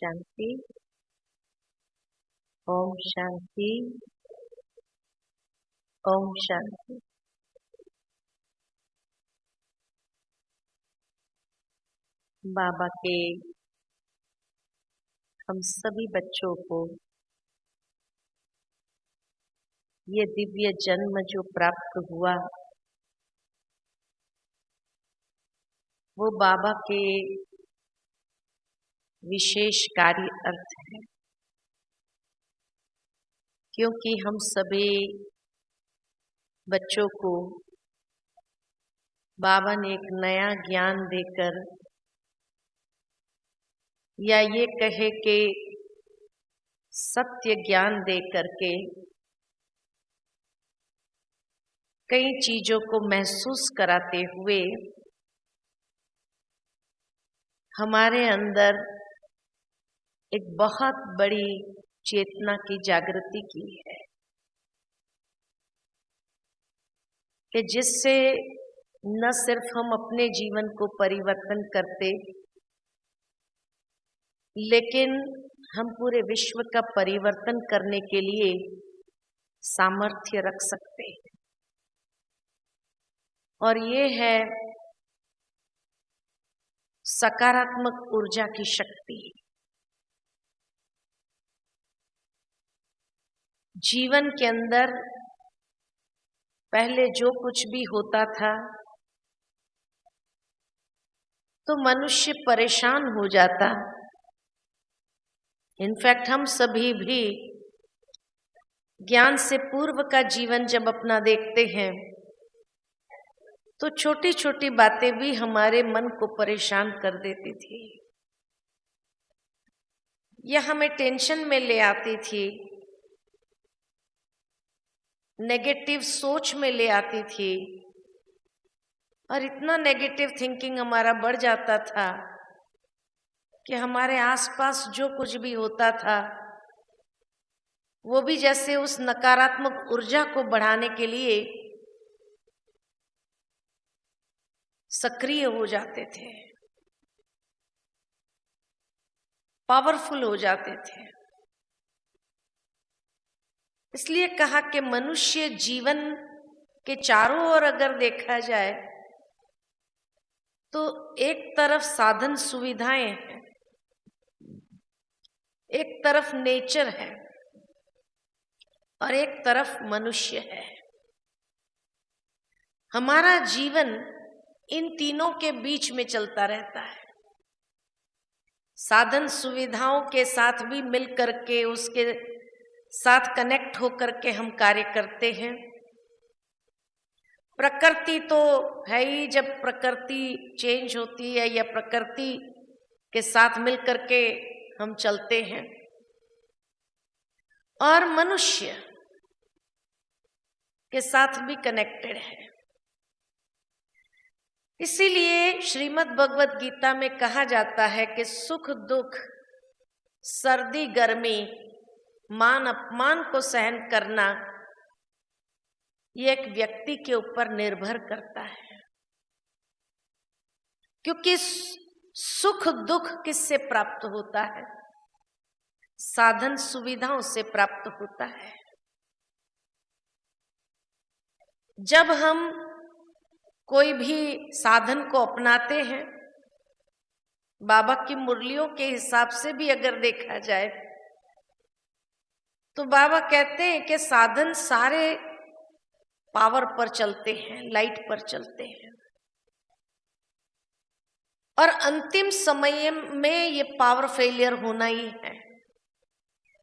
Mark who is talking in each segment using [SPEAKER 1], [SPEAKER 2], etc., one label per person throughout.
[SPEAKER 1] शांति। ओम शांति। ओम शांति। बाबा के हम सभी बच्चों को ये दिव्य जन्म जो प्राप्त हुआ वो बाबा के विशेष कार्य अर्थ है, क्योंकि हम सभी बच्चों को बाबा ने एक नया ज्ञान देकर, या ये कहे कि सत्य ज्ञान दे करके कई चीजों को महसूस कराते हुए हमारे अंदर एक बहुत बड़ी चेतना की जागृति की है कि जिससे न सिर्फ हम अपने जीवन को परिवर्तन करते, लेकिन हम पूरे विश्व का परिवर्तन करने के लिए सामर्थ्य रख सकते हैं। और ये है सकारात्मक ऊर्जा की शक्ति। जीवन के अंदर पहले जो कुछ भी होता था तो मनुष्य परेशान हो जाता। इनफैक्ट हम सभी भी ज्ञान से पूर्व का जीवन जब अपना देखते हैं तो छोटी छोटी बातें भी हमारे मन को परेशान कर देती थी, या हमें टेंशन में ले आती थी, नेगेटिव सोच में ले आती थी, और इतना नेगेटिव थिंकिंग हमारा बढ़ जाता था कि हमारे आसपास जो कुछ भी होता था वो भी जैसे उस नकारात्मक ऊर्जा को बढ़ाने के लिए सक्रिय हो जाते थे, पावरफुल हो जाते थे। इसलिए कहा कि मनुष्य जीवन के चारों ओर अगर देखा जाए तो एक तरफ साधन सुविधाएं हैं, एक तरफ नेचर है और एक तरफ मनुष्य है। हमारा जीवन इन तीनों के बीच में चलता रहता है। साधन सुविधाओं के साथ भी मिल करके, उसके साथ कनेक्ट होकर के हम कार्य करते हैं। प्रकृति तो है ही, जब प्रकृति चेंज होती है या प्रकृति के साथ मिल करके हम चलते हैं, और मनुष्य के साथ भी कनेक्टेड है। इसीलिए श्रीमद् भगवत गीता में कहा जाता है कि सुख दुख, सर्दी गर्मी, मान अपमान को सहन करना ये एक व्यक्ति के ऊपर निर्भर करता है। क्योंकि सुख दुख किससे प्राप्त होता है? साधन सुविधाओं से प्राप्त होता है। जब हम कोई भी साधन को अपनाते हैं, बाबा की मुरलियों के हिसाब से भी अगर देखा जाए तो बाबा कहते हैं कि साधन सारे पावर पर चलते हैं, लाइट पर चलते हैं, और अंतिम समय में ये पावर फेलियर होना ही है।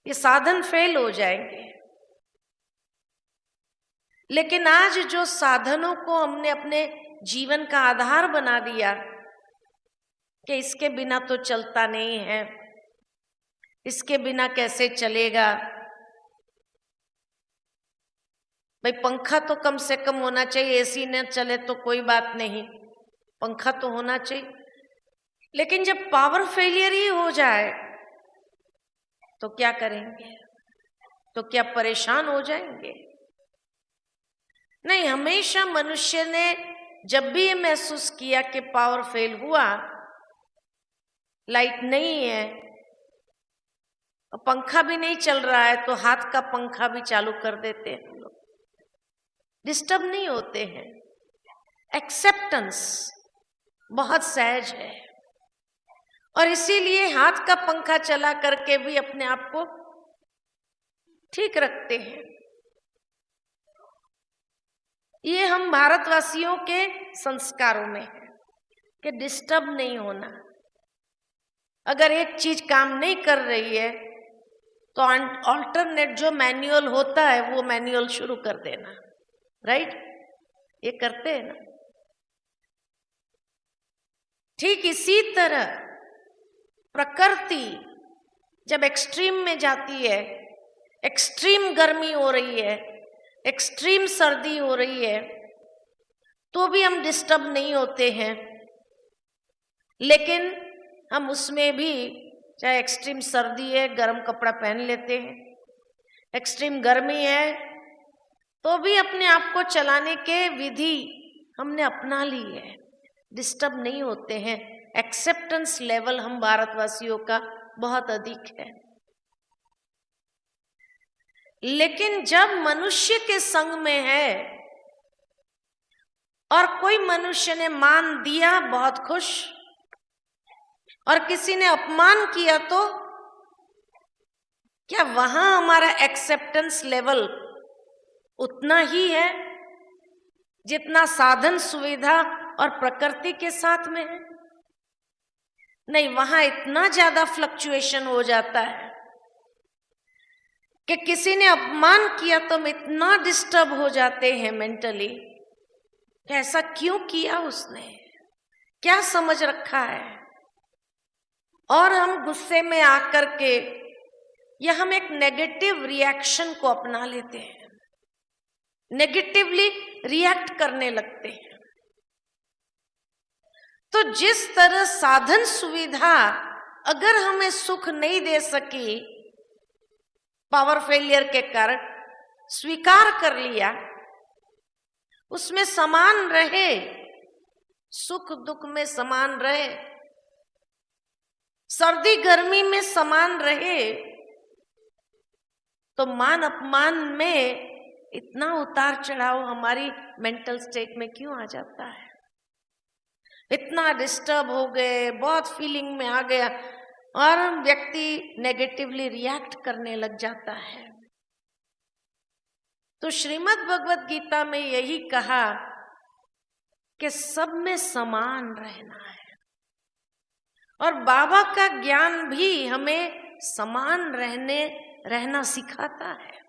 [SPEAKER 1] ये साधन फेल हो जाएंगे। लेकिन आज जो साधनों को हमने अपने जीवन का आधार बना दिया कि इसके बिना तो चलता नहीं है, इसके बिना कैसे चलेगा, भाई पंखा तो कम से कम होना चाहिए, एसी न चले तो कोई बात नहीं, पंखा तो होना चाहिए। लेकिन जब पावर फेलियर ही हो जाए तो क्या करेंगे? तो क्या परेशान हो जाएंगे? नहीं, हमेशा मनुष्य ने जब भी ये महसूस किया कि पावर फेल हुआ, लाइट नहीं है, पंखा भी नहीं चल रहा है तो हाथ का पंखा भी चालू कर देते हैं हम लोग, डिस्टर्ब नहीं होते हैं। एक्सेप्टेंस बहुत सहज है और इसीलिए हाथ का पंखा चला करके भी अपने आप को ठीक रखते हैं। ये हम भारतवासियों के संस्कारों में है कि डिस्टर्ब नहीं होना। अगर एक चीज काम नहीं कर रही है तो ऑल्टरनेट जो मैनुअल होता है वो मैनुअल शुरू कर देना, राइट? ये करते हैं ना। ठीक इसी तरह प्रकृति जब एक्सट्रीम में जाती है, एक्सट्रीम गर्मी हो रही है, एक्सट्रीम सर्दी हो रही है, तो भी हम डिस्टर्ब नहीं होते हैं। लेकिन हम उसमें भी, चाहे एक्सट्रीम सर्दी है गर्म कपड़ा पहन लेते हैं, एक्सट्रीम गर्मी है तो भी अपने आप को चलाने के विधि हमने अपना ली है, डिस्टर्ब नहीं होते हैं। एक्सेप्टेंस लेवल हम भारतवासियों का बहुत अधिक है। लेकिन जब मनुष्य के संग में है और कोई मनुष्य ने मान दिया बहुत खुश, और किसी ने अपमान किया तो क्या वहां हमारा एक्सेप्टेंस लेवल उतना ही है जितना साधन सुविधा और प्रकृति के साथ में है? नहीं, वहां इतना ज्यादा फ्लक्चुएशन हो जाता है कि किसी ने अपमान किया तो हम इतना डिस्टर्ब हो जाते हैं मेंटली कि ऐसा क्यों किया उसने, क्या समझ रखा है, और हम गुस्से में आकर के या हम एक नेगेटिव रिएक्शन को अपना लेते हैं, नेगेटिवली रिएक्ट करने लगते हैं। तो जिस तरह साधन सुविधा अगर हमें सुख नहीं दे सकी पावर फेलियर के कारण, स्वीकार कर लिया, उसमें समान रहे, सुख दुख में समान रहे, सर्दी गर्मी में समान रहे, तो मान अपमान में इतना उतार चढ़ाव हमारी मेंटल स्टेट में क्यों आ जाता है? इतना डिस्टर्ब हो गए, बहुत फीलिंग में आ गया और व्यक्ति नेगेटिवली रिएक्ट करने लग जाता है। तो श्रीमद् भगवत गीता में यही कहा कि सब में समान रहना है, और बाबा का ज्ञान भी हमें समान रहना सिखाता है,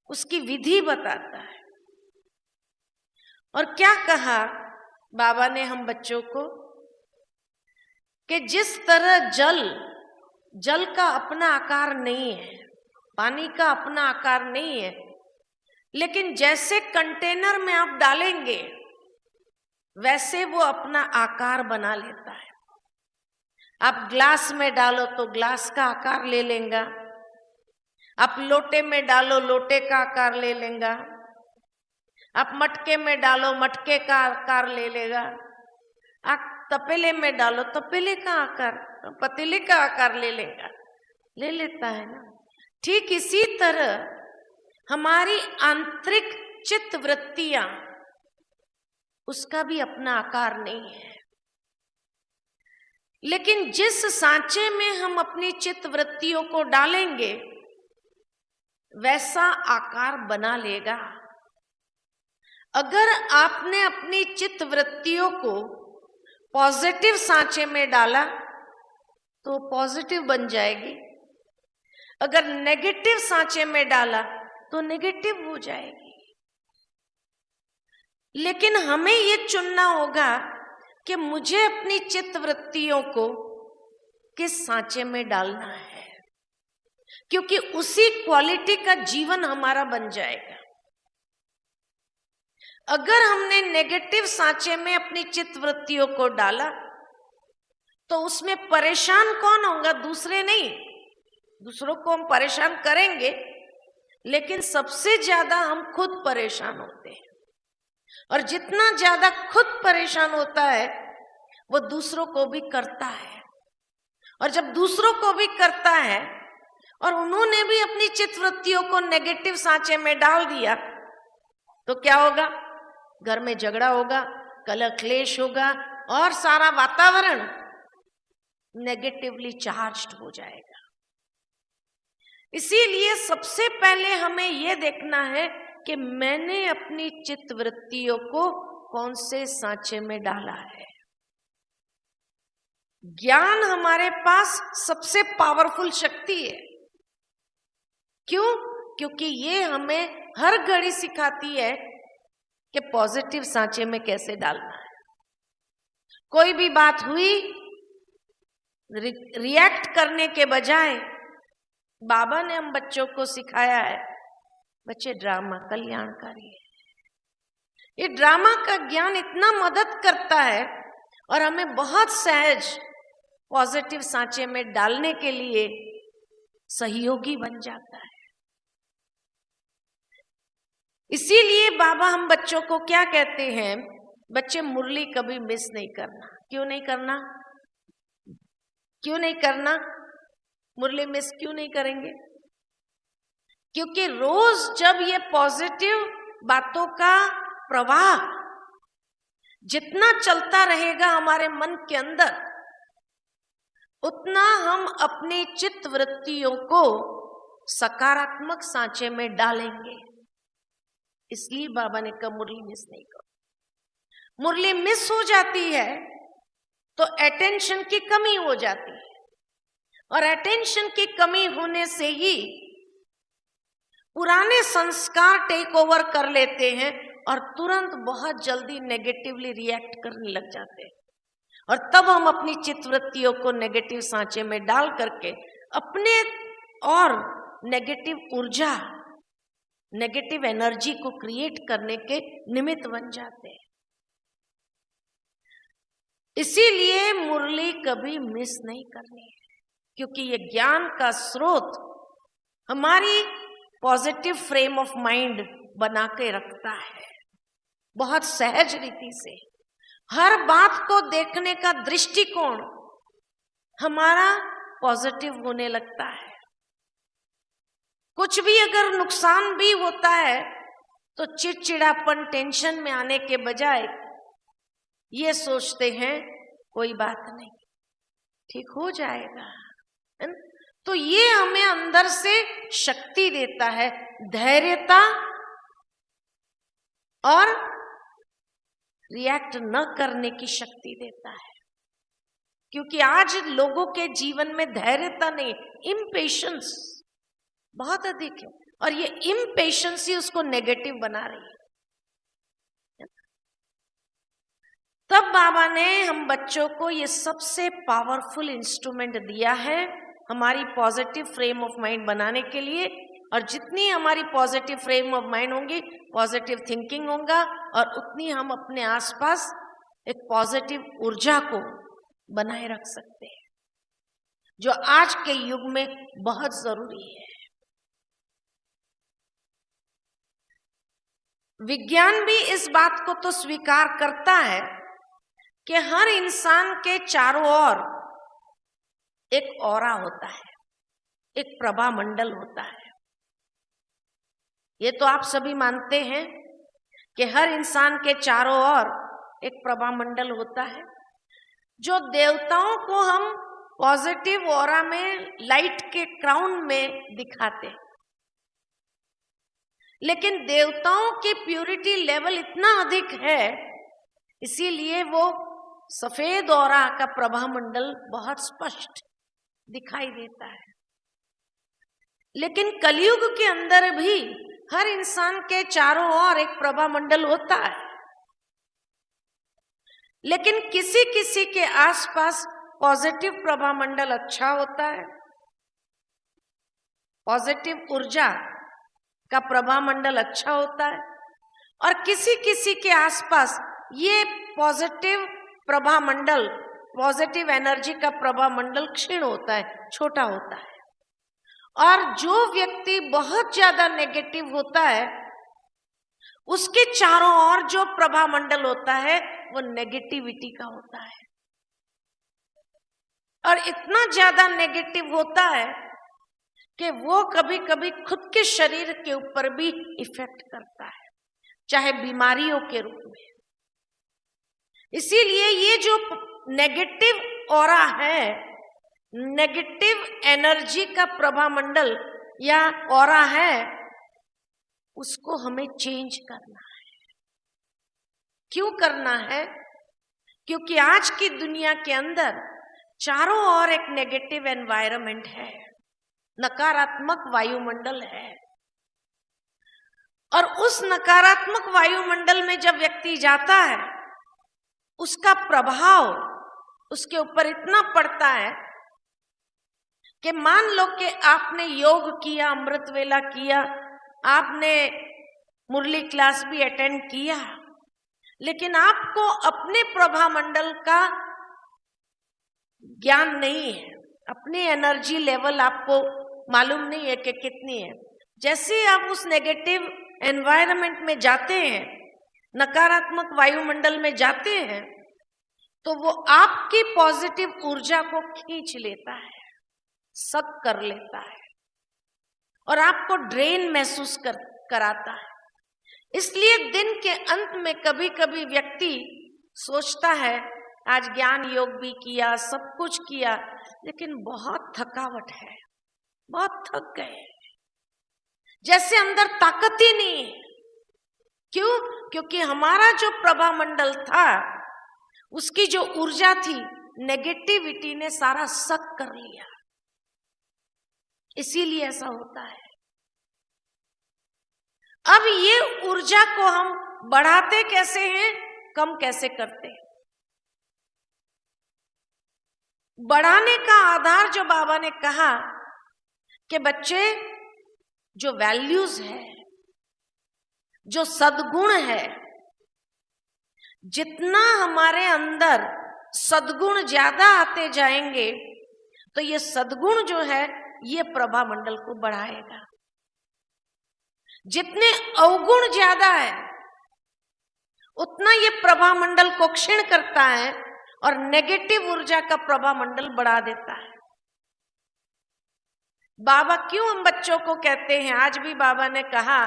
[SPEAKER 1] उसकी विधि बताता है। और क्या कहा बाबा ने हम बच्चों को कि जिस तरह जल का अपना आकार नहीं है, पानी का अपना आकार नहीं है, लेकिन जैसे कंटेनर में आप डालेंगे वैसे वो अपना आकार बना लेता है। आप ग्लास में डालो तो ग्लास का आकार ले लेगा, आप लोटे में डालो लोटे का आकार ले लेगा, आप मटके में डालो मटके का आकार ले लेगा, आप तपेले में डालो तपेले का आकार, पतीले का आकार ले लेता है ना। ठीक इसी तरह हमारी आंतरिक चित्त वृत्तियां, उसका भी अपना आकार नहीं है, लेकिन जिस सांचे में हम अपनी चित्त वृत्तियों को डालेंगे वैसा आकार बना लेगा। अगर आपने अपनी चित्त वृत्तियों को पॉजिटिव सांचे में डाला तो पॉजिटिव बन जाएगी, अगर नेगेटिव सांचे में डाला तो नेगेटिव हो जाएगी। लेकिन हमें ये चुनना होगा कि मुझे अपनी चित्त वृत्तियों को किस सांचे में डालना है, क्योंकि उसी क्वालिटी का जीवन हमारा बन जाएगा। अगर हमने नेगेटिव सांचे में अपनी चित्त वृत्तियों को डाला तो उसमें परेशान कौन होगा? दूसरे नहीं, दूसरों को हम परेशान करेंगे, लेकिन सबसे ज्यादा हम खुद परेशान होते हैं, और जितना ज्यादा खुद परेशान होता है वो दूसरों को भी करता है, और जब दूसरों को भी करता है और उन्होंने भी अपनी चित्तवृत्तियों को नेगेटिव सांचे में डाल दिया, तो क्या होगा? घर में झगड़ा होगा, कलह क्लेश होगा और सारा वातावरण नेगेटिवली चार्ज्ड हो जाएगा। इसीलिए सबसे पहले हमें यह देखना है कि मैंने अपनी चित्तवृत्तियों को कौन से सांचे में डाला है। ज्ञान हमारे पास सबसे पावरफुल शक्ति है। क्यों? क्योंकि ये हमें हर घड़ी सिखाती है कि पॉजिटिव सांचे में कैसे डालना है। कोई भी बात हुई, रिएक्ट करने के बजाय बाबा ने हम बच्चों को सिखाया है, बच्चे ड्रामा कल्याणकारी है। ये ड्रामा का ज्ञान इतना मदद करता है और हमें बहुत सहज पॉजिटिव सांचे में डालने के लिए सहयोगी बन जाता है। इसीलिए बाबा हम बच्चों को क्या कहते हैं? बच्चे मुरली कभी मिस नहीं करना। क्यों नहीं करना? क्यों नहीं करना? मुरली मिस क्यों नहीं करेंगे? क्योंकि रोज जब ये पॉजिटिव बातों का प्रवाह जितना चलता रहेगा हमारे मन के अंदर, उतना हम अपनी चित्त वृत्तियों को सकारात्मक सांचे में डालेंगे। इसलिए बाबा ने कहा मुरली मिस नहीं करो। मुरली मिस हो जाती है तो अटेंशन की कमी हो जाती है, और अटेंशन की कमी होने से ही पुराने संस्कार टेक ओवर कर लेते हैं और तुरंत बहुत जल्दी नेगेटिवली रिएक्ट करने लग जाते हैं। और तब हम अपनी चित्तवृत्तियों को नेगेटिव सांचे में डाल करके अपने और नेगेटिव ऊर्जा, नेगेटिव एनर्जी को क्रिएट करने के निमित्त बन जाते हैं। इसीलिए मुरली कभी मिस नहीं करनी है, क्योंकि ये ज्ञान का स्रोत हमारी पॉजिटिव फ्रेम ऑफ माइंड बना के रखता है। बहुत सहज रीति से हर बात को देखने का दृष्टिकोण हमारा पॉजिटिव होने लगता है। कुछ भी अगर नुकसान भी होता है तो चिड़चिड़ापन, टेंशन में आने के बजाय ये सोचते हैं कोई बात नहीं, ठीक हो जाएगा। तो ये हमें अंदर से शक्ति देता है, धैर्यता और रिएक्ट न करने की शक्ति देता है। क्योंकि आज लोगों के जीवन में धैर्यता नहीं, इम्पेशंस बहुत अधिक है, और ये इम्पेशंस ही उसको नेगेटिव बना रही है। तब बाबा ने हम बच्चों को ये सबसे पावरफुल इंस्ट्रूमेंट दिया है हमारी पॉजिटिव फ्रेम ऑफ माइंड बनाने के लिए। और जितनी हमारी पॉजिटिव फ्रेम ऑफ माइंड होंगी, पॉजिटिव थिंकिंग होगा, और उतनी हम अपने आसपास एक पॉजिटिव ऊर्जा को बनाए रख सकते हैं, जो आज के युग में बहुत जरूरी है। विज्ञान भी इस बात को तो स्वीकार करता है कि हर इंसान के चारों ओर एक ऑरा होता है, एक प्रभा मंडल होता है। ये तो आप सभी मानते हैं कि हर इंसान के चारों ओर एक प्रभा मंडल होता है, जो देवताओं को हम पॉजिटिव ऑरा में लाइट के क्राउन में दिखाते हैं। लेकिन देवताओं की प्यूरिटी लेवल इतना अधिक है, इसीलिए वो सफेद ऑरा का प्रभा मंडल बहुत स्पष्ट दिखाई देता है। लेकिन कलयुग के अंदर भी हर इंसान के चारों ओर एक प्रभा मंडल होता है, लेकिन किसी किसी के आसपास पॉजिटिव प्रभा मंडल अच्छा होता है, पॉजिटिव ऊर्जा का प्रभा मंडल अच्छा होता है, और किसी किसी के आसपास ये पॉजिटिव प्रभा मंडल, पॉजिटिव एनर्जी का प्रभा मंडल क्षीण होता है, छोटा होता है। और जो व्यक्ति बहुत ज्यादा नेगेटिव होता है, उसके चारों ओर जो प्रभा मंडल होता है वो नेगेटिविटी का होता है, और इतना ज्यादा नेगेटिव होता है कि वो कभी कभी खुद के शरीर के ऊपर भी इफेक्ट करता है, चाहे बीमारियों के रूप में। इसीलिए ये जो नेगेटिव ऑरा है, नेगेटिव एनर्जी का प्रभामंडल या ऑरा है, उसको हमें चेंज करना है। क्यों करना है? क्योंकि आज की दुनिया के अंदर चारों ओर एक नेगेटिव एनवायरनमेंट है, नकारात्मक वायुमंडल है। और उस नकारात्मक वायुमंडल में जब व्यक्ति जाता है, उसका प्रभाव उसके ऊपर इतना पड़ता है कि मान लो कि आपने योग किया, अमृत वेला किया, आपने मुरली क्लास भी अटेंड किया, लेकिन आपको अपने प्रभामंडल का ज्ञान नहीं है, अपनी एनर्जी लेवल आपको मालूम नहीं है कि कितनी है। जैसे आप उस नेगेटिव एनवायरनमेंट में जाते हैं, नकारात्मक वायुमंडल में जाते हैं, तो वो आपकी पॉजिटिव ऊर्जा को खींच लेता है, सक कर लेता है और आपको ड्रेन महसूस कराता है। इसलिए दिन के अंत में कभी कभी व्यक्ति सोचता है आज ज्ञान योग भी किया, सब कुछ किया, लेकिन बहुत थकावट है, बहुत थक गए, जैसे अंदर ताकत ही नहीं है। क्यों? क्योंकि हमारा जो प्रभामंडल था, उसकी जो ऊर्जा थी, नेगेटिविटी ने सारा सक कर लिया। इसीलिए ऐसा होता है। अब ये ऊर्जा को हम बढ़ाते कैसे हैं, कम कैसे करते हैं? बढ़ाने का आधार जो बाबा ने कहा कि बच्चे, जो वैल्यूज है, जो सद्गुण है, जितना हमारे अंदर सद्गुण ज्यादा आते जाएंगे, तो ये सद्गुण जो है ये प्रभामंडल को बढ़ाएगा। जितने अवगुण ज्यादा है, उतना ये प्रभामंडल को क्षीण करता है और नेगेटिव ऊर्जा का प्रभामंडल बढ़ा देता है। बाबा क्यों हम बच्चों को कहते हैं, आज भी बाबा ने कहा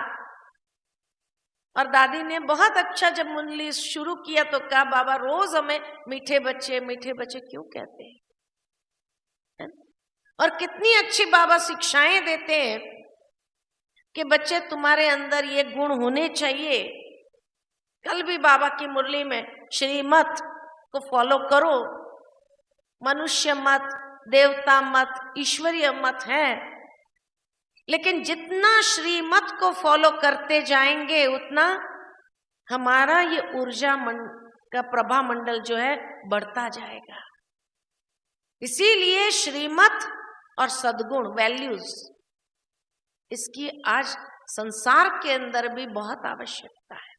[SPEAKER 1] और दादी ने बहुत अच्छा जब मुरली शुरू किया तो कहा, बाबा रोज हमें मीठे बच्चे क्यों कहते हैं? और कितनी अच्छी बाबा शिक्षाएं देते हैं कि बच्चे तुम्हारे अंदर ये गुण होने चाहिए। कल भी बाबा की मुरली में श्रीमत को फॉलो करो, मनुष्य मत, देवता मत, ईश्वरीय मत है, लेकिन जितना श्रीमत को फॉलो करते जाएंगे, उतना हमारा ये ऊर्जा का प्रभामंडल जो है बढ़ता जाएगा। इसीलिए श्रीमत और सद्गुण, वैल्यूज, इसकी आज संसार के अंदर भी बहुत आवश्यकता है।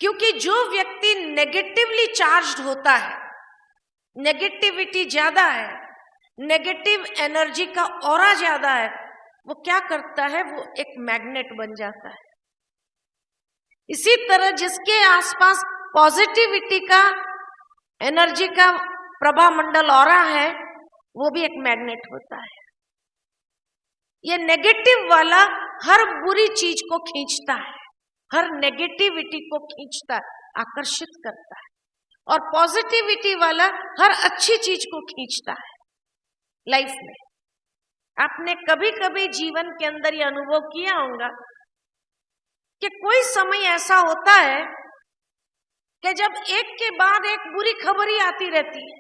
[SPEAKER 1] क्योंकि जो व्यक्ति नेगेटिवली चार्ज्ड होता है, नेगेटिविटी ज्यादा है, नेगेटिव एनर्जी का ऑरा ज्यादा है, वो क्या करता है, वो एक मैग्नेट बन जाता है। इसी तरह जिसके आसपास पॉजिटिविटी का, एनर्जी का प्रभामंडल ऑरा है, वो भी एक मैग्नेट होता है। ये नेगेटिव वाला हर बुरी चीज को खींचता है, हर नेगेटिविटी को खींचता है, आकर्षित करता है, और पॉजिटिविटी वाला हर अच्छी चीज को खींचता है। लाइफ में आपने कभी कभी जीवन के अंदर ये अनुभव किया होगा कि कोई समय ऐसा होता है कि जब एक के बाद एक बुरी खबर ही आती रहती है,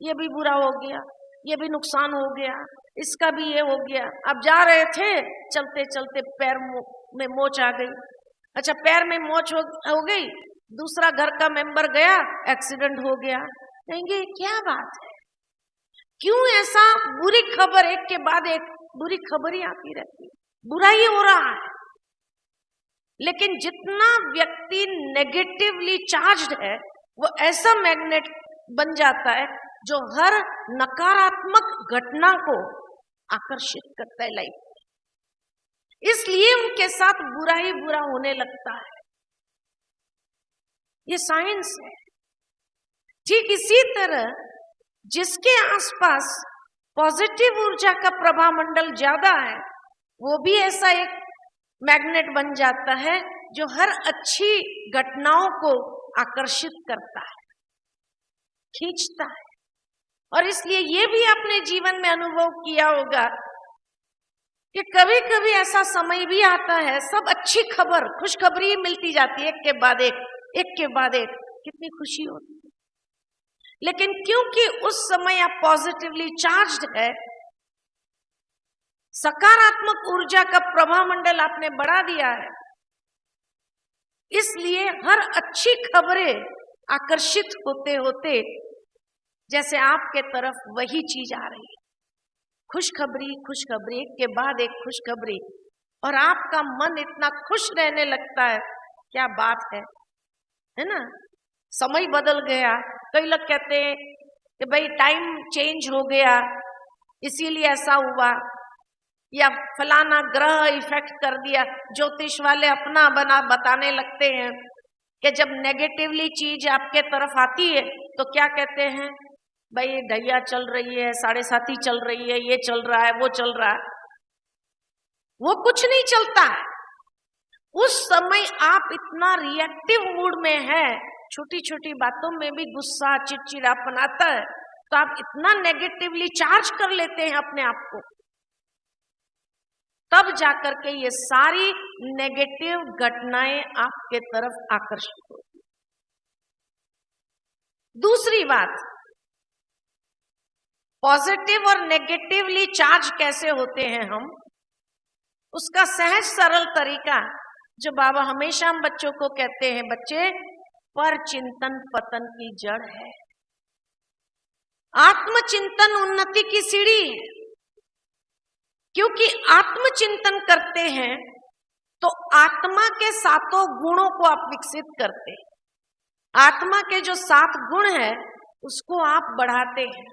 [SPEAKER 1] ये भी बुरा हो गया, ये भी नुकसान हो गया, इसका भी ये हो गया। अब जा रहे थे, चलते चलते पैर में मोच आ गई। अच्छा, पैर में मोच हो गई, दूसरा घर का मेंबर गया, एक्सीडेंट हो गया। कहेंगे क्या बात है, क्यों ऐसा बुरी खबर एक के बाद एक बुरी खबर ही आती रहती है, बुरा ही हो रहा है। लेकिन जितना व्यक्ति नेगेटिवली चार्ज्ड है, वो ऐसा मैग्नेट बन जाता है जो हर नकारात्मक घटना को आकर्षित करता है लाइफ में। इसलिए उनके साथ बुरा ही बुरा होने लगता है। ये साइंस है। ठीक इसी तरह जिसके आसपास पॉजिटिव ऊर्जा का प्रभामंडल ज्यादा है, वो भी ऐसा एक मैग्नेट बन जाता है जो हर अच्छी घटनाओं को आकर्षित करता है, खींचता है। और इसलिए ये भी आपने जीवन में अनुभव किया होगा कि कभी कभी ऐसा समय भी आता है, सब अच्छी खबर, खुशखबरी मिलती जाती है, एक के बाद एक, एक के बाद एक, कितनी खुशी होती है। लेकिन क्योंकि उस समय आप पॉजिटिवली चार्ज्ड है, सकारात्मक ऊर्जा का प्रभामंडल आपने बढ़ा दिया है, इसलिए हर अच्छी खबरें आकर्षित होते होते जैसे आपके तरफ वही चीज आ रही है, खुशखबरी खुशखबरी, एक के बाद एक खुशखबरी, और आपका मन इतना खुश रहने लगता है, क्या बात है ना। समय बदल गया, कई लोग कहते हैं कि भाई टाइम चेंज हो गया इसीलिए ऐसा हुआ, या फलाना ग्रह इफेक्ट कर दिया। ज्योतिष वाले अपना बना बताने लगते हैं कि जब नेगेटिवली चीज आपके तरफ आती है तो क्या कहते हैं, भाई ढैया चल रही है, 7.5 चल रही है, ये चल रहा है, वो चल रहा है। वो कुछ नहीं चलता है, उस समय आप इतना रिएक्टिव मूड में है, छोटी छोटी बातों में भी गुस्सा चिड़चिड़ापन आता है, तो आप इतना नेगेटिवली चार्ज कर लेते हैं अपने आप को, तब जाकर के ये सारी नेगेटिव घटनाएं आपके तरफ आकर्षित होती। दूसरी बात, पॉजिटिव और नेगेटिवली चार्ज कैसे होते हैं हम, उसका सहज सरल तरीका जो बाबा हमेशा हम बच्चों को कहते हैं, बच्चे पर चिंतन पतन की जड़ है, आत्मचिंतन उन्नति की सीढ़ी है। क्योंकि आत्मचिंतन करते हैं तो आत्मा के 7 गुणों को आप विकसित करते हैं, आत्मा के जो 7 गुण है उसको आप बढ़ाते हैं।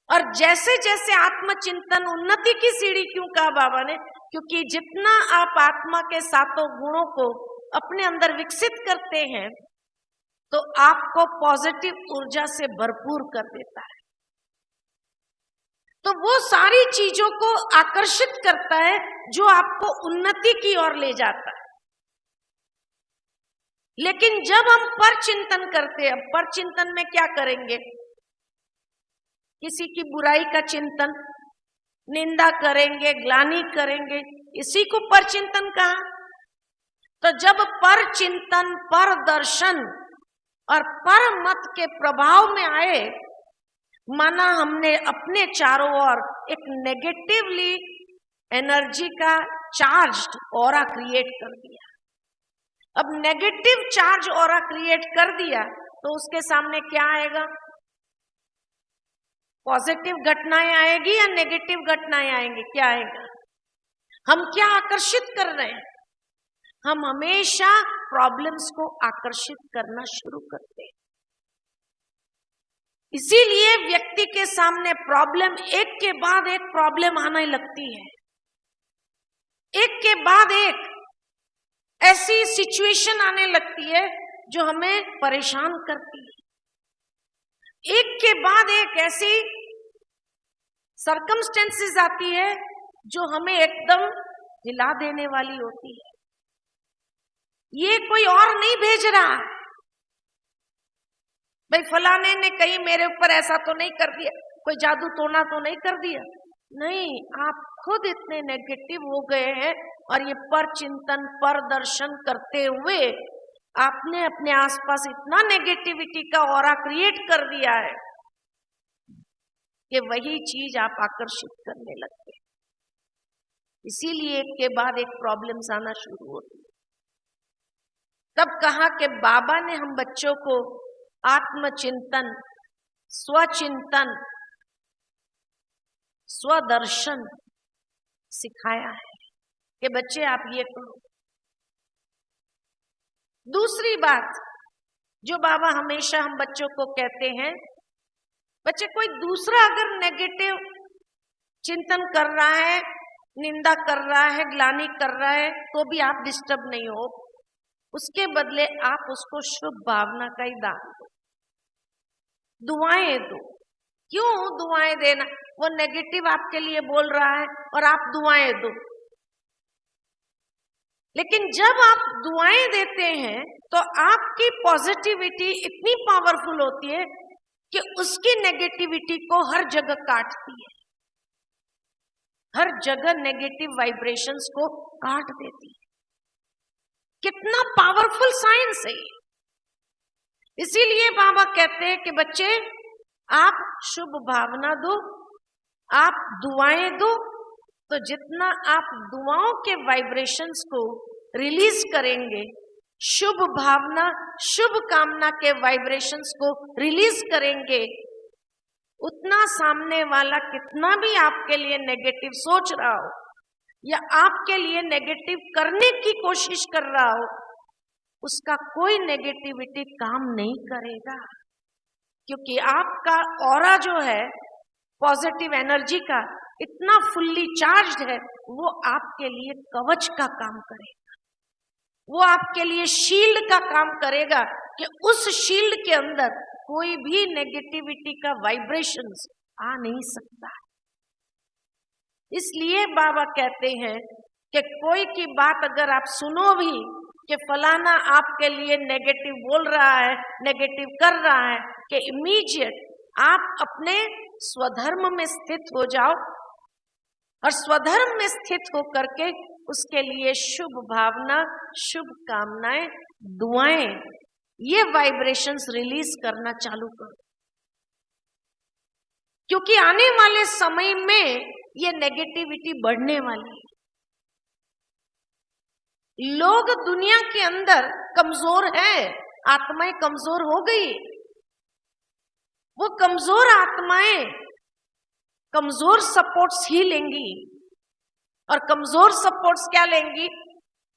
[SPEAKER 1] और जैसे जैसे आत्मचिंतन उन्नति की सीढ़ी, क्यों कहा बाबा ने, क्योंकि जितना आप आत्मा के 7 गुणों को अपने अंदर विकसित करते हैं तो आपको पॉजिटिव ऊर्जा से भरपूर कर देता है, तो वो सारी चीजों को आकर्षित करता है जो आपको उन्नति की ओर ले जाता है। लेकिन जब हम पर चिंतन करते हैं, पर चिंतन में क्या करेंगे, किसी की बुराई का चिंतन, निंदा करेंगे, ग्लानि करेंगे, इसी को पर चिंतन कहा। तो जब पर चिंतन, पर दर्शन और पर मत के प्रभाव में आए, माना हमने अपने चारों ओर एक नेगेटिवली एनर्जी का चार्ज्ड ऑरा क्रिएट कर दिया। अब नेगेटिव चार्ज ऑरा क्रिएट कर दिया तो उसके सामने क्या आएगा, पॉजिटिव घटनाएं आएगी या नेगेटिव घटनाएं आएंगी, क्या आएगा। हम क्या आकर्षित कर रहे हैं, हम हमेशा प्रॉब्लम्स को आकर्षित करना शुरू करते हैं। इसीलिए व्यक्ति के सामने प्रॉब्लम, एक के बाद एक प्रॉब्लम आने लगती है, एक के बाद एक ऐसी सिचुएशन आने लगती है जो हमें परेशान करती है, एक के बाद एक ऐसी सर्कमस्टेंसेस आती है जो हमें एकदम हिला देने वाली होती है। ये कोई और नहीं भेज रहा है, भाई फलाने ने कहीं मेरे ऊपर ऐसा तो नहीं कर दिया, कोई जादू टोना तो नहीं कर दिया, नहीं, आप खुद इतने नेगेटिव हो गए हैं और ये पर चिंतन, पर दर्शन करते हुए आपने अपने आसपास इतना नेगेटिविटी का ऑरा क्रिएट कर दिया है कि वही चीज आप आकर्षित करने लगते हैं। इसीलिए एक के बाद एक प्रॉब्लम्स आना शुरू होती है। तब कहा कि बाबा ने हम बच्चों को आत्मचिंतन, स्वचिंतन, स्वदर्शन सिखाया है कि बच्चे आप ये करो। दूसरी बात जो बाबा हमेशा हम बच्चों को कहते हैं, बच्चे कोई दूसरा अगर नेगेटिव चिंतन कर रहा है, निंदा कर रहा है, ग्लानि कर रहा है, तो भी आप डिस्टर्ब नहीं हो, उसके बदले आप उसको शुभ भावना का ही दान दो, दुआएं दो, क्यों दुआएं देना? वो नेगेटिव आपके लिए बोल रहा है और आप दुआएं दो। लेकिन जब आप दुआएं देते हैं तो आपकी पॉजिटिविटी इतनी पावरफुल होती है कि उसकी नेगेटिविटी को हर जगह काटती है, हर जगह नेगेटिव वाइब्रेशंस को काट देती है। कितना पावरफुल साइंस है। इसीलिए बाबा कहते हैं कि बच्चे आप शुभ भावना दो, आप दुआएं दो, तो जितना आप दुआओं के वाइब्रेशंस को रिलीज करेंगे, शुभ भावना शुभ कामना के वाइब्रेशंस को रिलीज करेंगे, उतना सामने वाला कितना भी आपके लिए नेगेटिव सोच रहा हो या आपके लिए नेगेटिव करने की कोशिश कर रहा हो, उसका कोई नेगेटिविटी काम नहीं करेगा। क्योंकि आपका ऑरा जो है पॉजिटिव एनर्जी का इतना फुल्ली चार्ज्ड है, वो आपके लिए कवच का काम करेगा, वो आपके लिए शील्ड का काम करेगा कि उस शील्ड के अंदर कोई भी नेगेटिविटी का वाइब्रेशंस आ नहीं सकता। इसलिए बाबा कहते हैं कि कोई की बात अगर आप सुनो भी कि फलाना आपके लिए नेगेटिव बोल रहा है, नेगेटिव कर रहा है, कि इमीडिएट आप अपने स्वधर्म में स्थित हो जाओ और स्वधर्म में स्थित होकर के उसके लिए शुभ भावना, शुभ कामनाएं, दुआएं, ये वाइब्रेशंस रिलीज करना चालू करो। क्योंकि आने वाले समय में ये नेगेटिविटी बढ़ने वाली है। लोग दुनिया के अंदर कमजोर है, आत्माएं कमजोर हो गई। वो कमजोर आत्माएं कमजोर सपोर्ट्स ही लेंगी, और कमजोर सपोर्ट्स क्या लेंगी?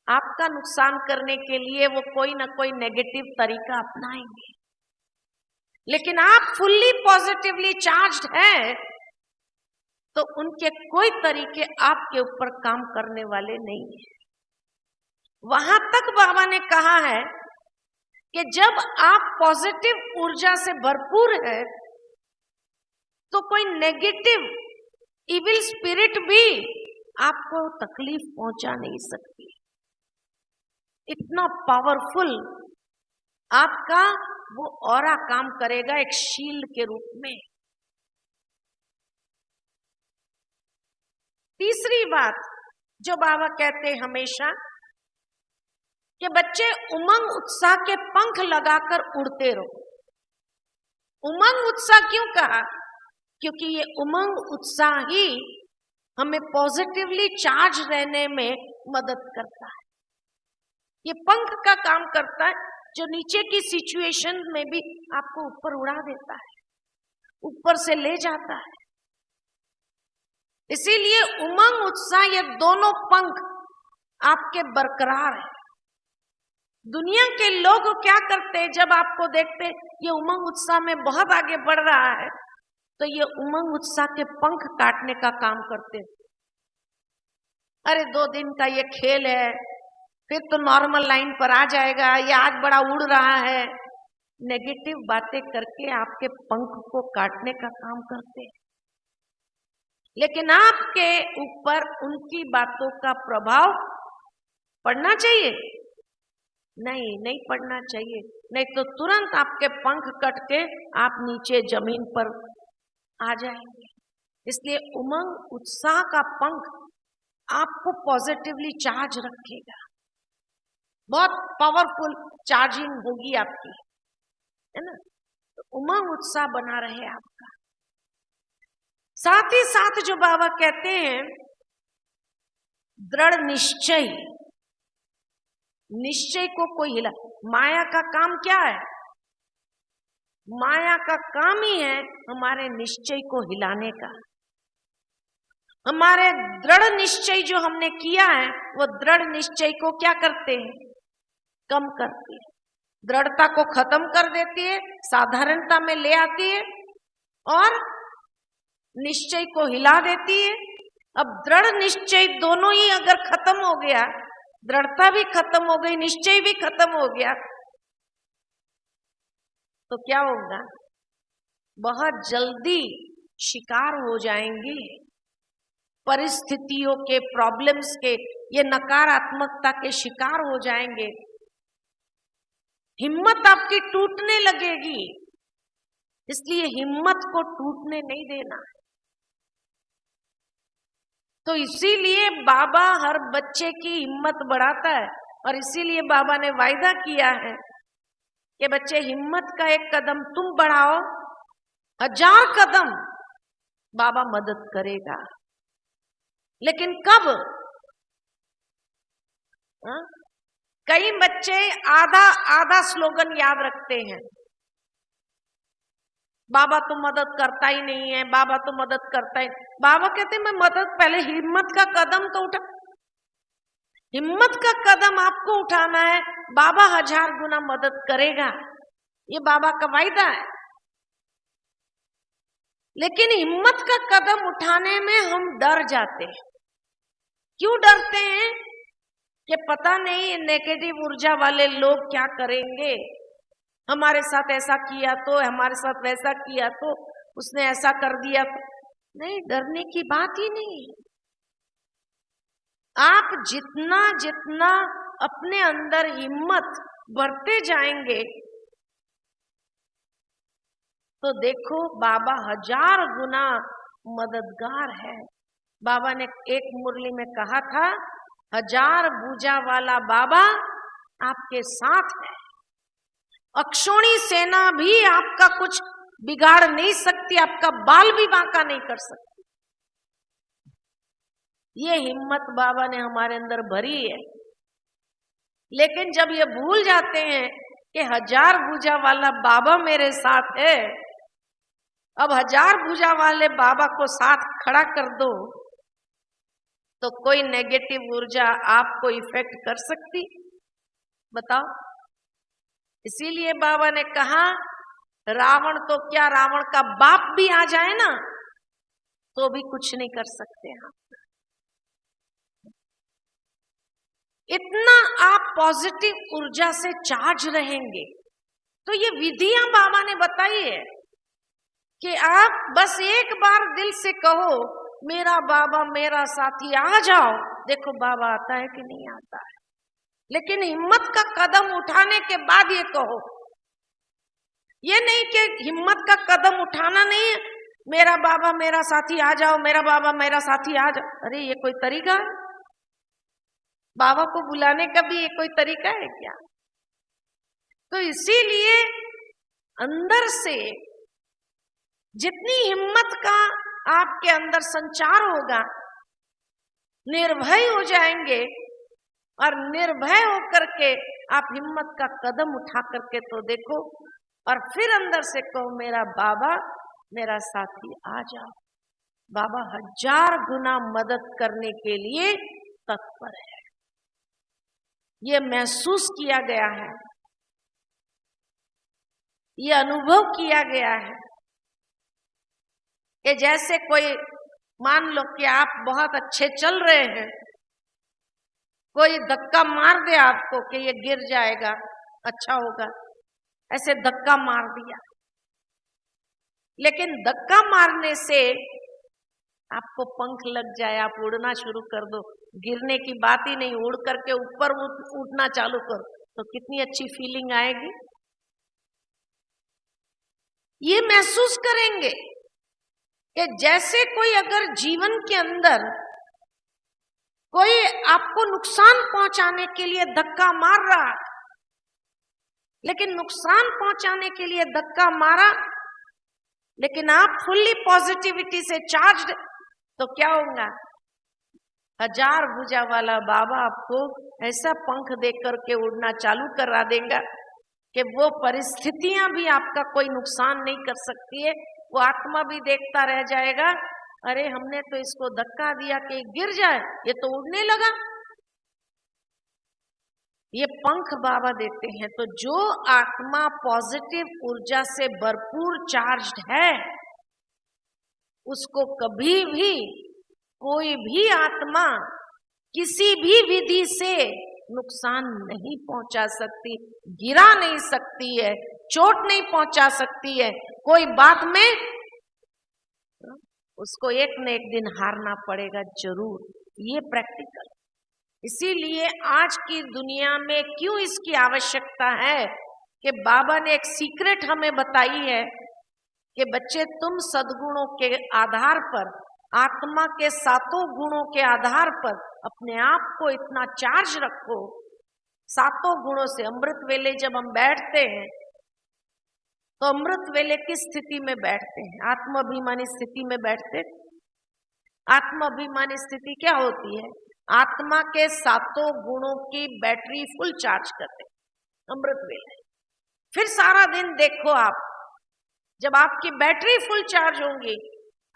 [SPEAKER 1] आपका नुकसान करने के लिए वो कोई ना कोई नेगेटिव तरीका अपनाएंगे। लेकिन आप फुल्ली पॉजिटिवली चार्ज्ड हैं तो उनके कोई तरीके आपके ऊपर काम करने वाले नहीं है। वहां तक बाबा ने कहा है कि जब आप पॉजिटिव ऊर्जा से भरपूर है तो कोई नेगेटिव इविल स्पिरिट भी आपको तकलीफ पहुंचा नहीं सकती। इतना पावरफुल आपका वो ऑरा काम करेगा एक शील्ड के रूप में। तीसरी बात जो बाबा कहते हैं हमेशा कि बच्चे उमंग उत्साह के पंख लगाकर उड़ते रहो। उमंग उत्साह क्यों कहा? क्योंकि ये उमंग उत्साह ही हमें पॉजिटिवली चार्ज रहने में मदद करता है। ये पंख का काम करता है जो नीचे की सिचुएशन में भी आपको ऊपर उड़ा देता है, ऊपर से ले जाता है। इसीलिए उमंग उत्साह ये दोनों पंख आपके बरकरार है। दुनिया के लोग क्या करते हैं, जब आपको देखते ये उमंग उत्साह में बहुत आगे बढ़ रहा है तो ये उमंग उत्साह के पंख काटने का काम करते हैं। अरे 2 दिन का ये खेल है, फिर तो नॉर्मल लाइन पर आ जाएगा, ये आज बड़ा उड़ रहा है। नेगेटिव बातें करके आपके पंख को काटने का काम करते हैं। लेकिन आपके ऊपर उनकी बातों का प्रभाव पड़ना चाहिए? नहीं पड़ना चाहिए, नहीं तो तुरंत आपके पंख कट के आप नीचे जमीन पर आ जाएंगे। इसलिए उमंग उत्साह का पंख आपको पॉजिटिवली चार्ज रखेगा, बहुत पावरफुल चार्जिंग होगी आपकी, है ना। तो उमंग उत्साह बना रहे आपका। साथ ही साथ जो बाबा कहते हैं दृढ़ निश्चय, निश्चय को कोई हिला। माया का काम क्या है? माया का काम ही है हमारे निश्चय को हिलाने का। हमारे दृढ़ निश्चय जो हमने किया है वो दृढ़ निश्चय को क्या करते हैं? कम करती है, दृढ़ता को खत्म कर देती है, साधारणता में ले आती है और निश्चय को हिला देती है। अब दृढ़ निश्चय दोनों ही अगर खत्म हो गया, दृढ़ता भी खत्म हो गई, निश्चय भी खत्म हो गया, तो क्या होगा? बहुत जल्दी शिकार हो जाएंगे परिस्थितियों के, प्रॉब्लम्स के, ये नकारात्मकता के शिकार हो जाएंगे। हिम्मत आपकी टूटने लगेगी, इसलिए हिम्मत को टूटने नहीं देना। तो इसीलिए बाबा हर बच्चे की हिम्मत बढ़ाता है, और इसीलिए बाबा ने वायदा किया है कि बच्चे हिम्मत का एक कदम तुम बढ़ाओ, 1000 कदम बाबा मदद करेगा। लेकिन कब? कई बच्चे आधा स्लोगन याद रखते हैं, बाबा तो मदद करता ही नहीं है, बाबा तो मदद करता ही। बाबा कहते हैं मैं मदद, पहले हिम्मत का कदम तो उठा। हिम्मत का कदम आपको उठाना है, बाबा 1000 गुना मदद करेगा, ये बाबा का वायदा है। लेकिन हिम्मत का कदम उठाने में हम डर जाते हैं। क्यों डरते हैं? कि पता नहीं नेगेटिव ऊर्जा वाले लोग क्या करेंगे, हमारे साथ ऐसा किया तो, हमारे साथ वैसा किया तो, उसने ऐसा कर दिया तो। नहीं, डरने की बात ही नहीं है। आप जितना जितना अपने अंदर हिम्मत बढ़ते जाएंगे, तो देखो बाबा 1000 गुना मददगार है। बाबा ने एक मुरली में कहा था, 1000 भुजा वाला बाबा आपके साथ है, अक्षोणी सेना भी आपका कुछ बिगाड़ नहीं सकती, आपका बाल भी बांका नहीं कर सकती। ये हिम्मत बाबा ने हमारे अंदर भरी है। लेकिन जब ये भूल जाते हैं कि 1000 भुजा वाला बाबा मेरे साथ है, अब 1000 भुजा वाले बाबा को साथ खड़ा कर दो, तो कोई नेगेटिव ऊर्जा आपको इफेक्ट कर सकती? बताओ। इसीलिए बाबा ने कहा, रावण तो क्या, रावण का बाप भी आ जाए ना तो भी कुछ नहीं कर सकते हम। इतना आप पॉजिटिव ऊर्जा से चार्ज रहेंगे। तो ये विधियां बाबा ने बताई है कि आप बस एक बार दिल से कहो, मेरा बाबा मेरा साथी आ जाओ। देखो बाबा आता है कि नहीं आता है। लेकिन हिम्मत का कदम उठाने के बाद ये कहो, ये नहीं कि हिम्मत का कदम उठाना नहीं है, मेरा बाबा मेरा साथी आ जाओ, मेरा बाबा मेरा साथी आ जाओ। अरे ये कोई तरीका है? बाबा को बुलाने का भी ये कोई तरीका है क्या? तो इसीलिए अंदर से जितनी हिम्मत का आपके अंदर संचार होगा, निर्भय हो जाएंगे, और निर्भय होकर के आप हिम्मत का कदम उठा करके तो देखो, और फिर अंदर से कहो, मेरा बाबा मेरा साथी आ जाओ। बाबा 1000 गुना मदद करने के लिए तत्पर है। ये महसूस किया गया है, ये अनुभव किया गया है कि जैसे कोई, मान लो कि आप बहुत अच्छे चल रहे हैं, कोई धक्का मार दे आपको कि ये गिर जाएगा, अच्छा होगा, ऐसे धक्का मार दिया। लेकिन धक्का मारने से आपको पंख लग जाए, आप उड़ना शुरू कर दो, गिरने की बात ही नहीं, उड़ करके ऊपर उठना चालू करो, तो कितनी अच्छी फीलिंग आएगी। ये महसूस करेंगे कि जैसे कोई अगर जीवन के अंदर कोई आपको नुकसान पहुंचाने के लिए धक्का मार रहा, लेकिन नुकसान पहुंचाने के लिए धक्का मारा, लेकिन आप फुल्ली पॉजिटिविटी से चार्ज्ड, तो क्या होगा? 1000 भुजा वाला बाबा आपको ऐसा पंख दे करके उड़ना चालू करा देगा कि वो परिस्थितियां भी आपका कोई नुकसान नहीं कर सकती है। वो आत्मा भी देखता रह जाएगा, अरे हमने तो इसको धक्का दिया कि गिर जाए, ये तो उड़ने लगा। ये पंख बाबा देते हैं। तो जो आत्मा पॉजिटिव ऊर्जा से भरपूर चार्ज्ड है, उसको कभी भी कोई भी आत्मा किसी भी विधि से नुकसान नहीं पहुंचा सकती, गिरा नहीं सकती है, चोट नहीं पहुंचा सकती है। कोई बात में उसको एक न एक दिन हारना पड़ेगा जरूर, ये प्रैक्टिकल। इसीलिए आज की दुनिया में क्यों इसकी आवश्यकता है कि बाबा ने एक सीक्रेट हमें बताई है कि बच्चे तुम सद्गुणों के आधार पर, आत्मा के सातों गुणों के आधार पर अपने आप को इतना चार्ज रखो। सातों गुणों से अमृत वेले जब हम बैठते हैं तो अमृत वेले किस स्थिति में बैठते हैं? आत्माभिमानी स्थिति में बैठते। आत्माभिमानी स्थिति क्या होती है? आत्मा के सातों गुणों की बैटरी फुल चार्ज करते अमृत वेले। फिर सारा दिन देखो आप, जब आपकी बैटरी फुल चार्ज होंगी,